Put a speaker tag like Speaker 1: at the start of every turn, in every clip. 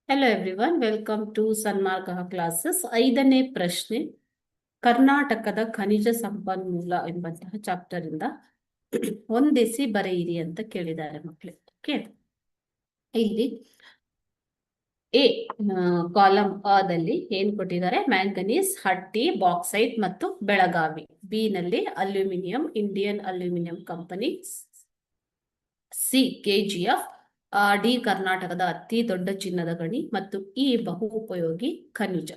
Speaker 1: Hello everyone, welcome to Sanmarga classes. 5ನೇ ಪ್ರಶ್ನೆ, ಕರ್ನಾಟಕದ ಖನಿಜ ಸಂಪನ್ಮೂಲ ಎಂಬಂತಹ ಚಾಪ್ಟರ್ ಇಂದ ಹೊಂದಿಸಿ ಬರೆಯಿರಿ ಅಂತ ಕೇಳಿದ್ದಾರೆ ಮಕ್ಕಳು. ಓಕೆ, ಇಲ್ಲಿ ಎ ಕಾಲಮ್ ಅದಲ್ಲಿ ಏನ್ ಕೊಟ್ಟಿದ್ದಾರೆ? ಮ್ಯಾಂಗನೀಸ್, ಹಟ್ಟಿ, ಬಾಕ್ಸೈಟ್ ಮತ್ತು ಬೆಳಗಾವಿ. ಬಿ ನಲ್ಲಿ aluminium, Indian aluminium company. C KGF. D ಕರ್ನಾಟಕದ ಅತಿ ದೊಡ್ಡ ಚಿನ್ನದ ಗಣಿ ಮತ್ತು ಇ ಬಹು ಉಪಯೋಗಿ ಖನಿಜ.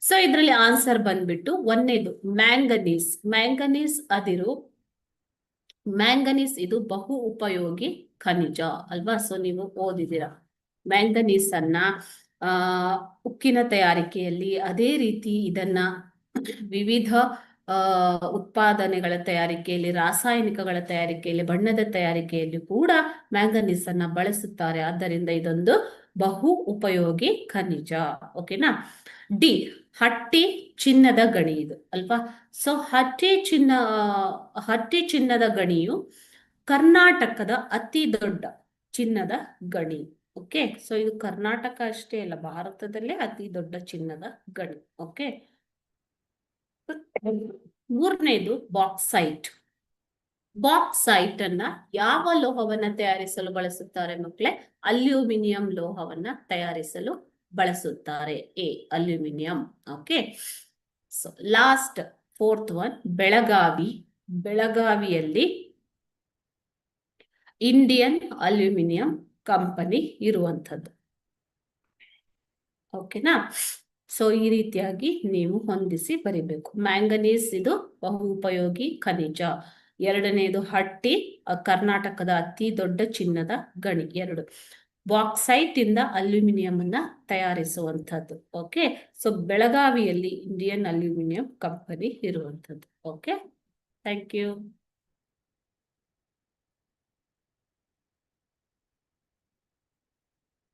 Speaker 1: ಸೊ ಇದರಲ್ಲಿ ಆನ್ಸರ್ ಬಂದ್ಬಿಟ್ಟು ಒಂದನೇದು ಮ್ಯಾಂಗನೀಸ್. ಮ್ಯಾಂಗನೀಸ್ ಇದು ಬಹು ಉಪಯೋಗಿ ಖನಿಜ ಅಲ್ವಾ? ಸೊ ನೀವು ಓದಿದ್ದೀರಾ ಮ್ಯಾಂಗನೀಸ್ ಅನ್ನ ಉಕ್ಕಿನ ತಯಾರಿಕೆಯಲ್ಲಿ, ಅದೇ ರೀತಿ ಇದನ್ನ ವಿವಿಧ ಉತ್ಪಾದನೆಗಳ ತಯಾರಿಕೆಯಲ್ಲಿ, ರಾಸಾಯನಿಕಗಳ ತಯಾರಿಕೆಯಲ್ಲಿ, ಬಣ್ಣದ ತಯಾರಿಕೆಯಲ್ಲಿ ಕೂಡ ಮ್ಯಾಂಗನೀಸ್ ಅನ್ನ ಬಳಸುತ್ತಾರೆ. ಆದ್ದರಿಂದ ಇದೊಂದು ಬಹು ಉಪಯೋಗಿ ಖನಿಜ. ಓಕೆನಾ? ಡಿ ಹಟ್ಟಿ ಚಿನ್ನದ ಗಣಿ ಇದು ಅಲ್ವಾ? ಸೊ ಹಟ್ಟಿ ಚಿನ್ನದ ಗಣಿಯು ಕರ್ನಾಟಕದ ಅತಿ ದೊಡ್ಡ ಚಿನ್ನದ ಗಣಿ. ಓಕೆ, ಸೊ ಇದು ಕರ್ನಾಟಕ ಅಷ್ಟೇ ಅಲ್ಲ, ಭಾರತದಲ್ಲೇ ಅತಿ ದೊಡ್ಡ ಚಿನ್ನದ ಗಣಿ. ಓಕೆ, ಮೂರನೇದು ಬಾಕ್ಸೈಟ್. ಬಾಕ್ಸೈಟ್ ಅನ್ನ ಯಾವ ಲೋಹವನ್ನ ತಯಾರಿಸಲು ಬಳಸುತ್ತಾರೆ ಮಕ್ಕಳೇ? ಅಲ್ಯೂಮಿನಿಯಂ ಲೋಹವನ್ನ ತಯಾರಿಸಲು ಬಳಸುತ್ತಾರೆ. A aluminium. Okay, so last fourth one ಬೆಳಗಾವಿಯಲ್ಲಿ ಇಂಡಿಯನ್ ಅಲ್ಯೂಮಿನಿಯಂ ಕಂಪನಿ ಇರುವಂಥದ್ದು. ಓಕೆನಾ? ಸೊ ಈ ರೀತಿಯಾಗಿ ನೀವು ಹೊಂದಿಸಿ ಬರಿಬೇಕು. ಮ್ಯಾಂಗನೀಸ್ ಇದು ಬಹು ಉಪಯೋಗಿ ಖನಿಜ. ಎರಡನೇದು ಹಟ್ಟಿ, ಕರ್ನಾಟಕದ ಅತಿ ದೊಡ್ಡ ಚಿನ್ನದ ಗಣಿ. 2 ಬಾಕ್ಸೈಟ್ ಇಂದ ಅಲ್ಯೂಮಿನಿಯಂ ಅನ್ನ ತಯಾರಿಸುವಂಥದ್ದು. ಓಕೆ, ಸೊ ಬೆಳಗಾವಿಯಲ್ಲಿ ಇಂಡಿಯನ್ ಅಲ್ಯೂಮಿನಿಯಂ ಕಂಪನಿ ಇರುವಂಥದ್ದು. Okay, thank you.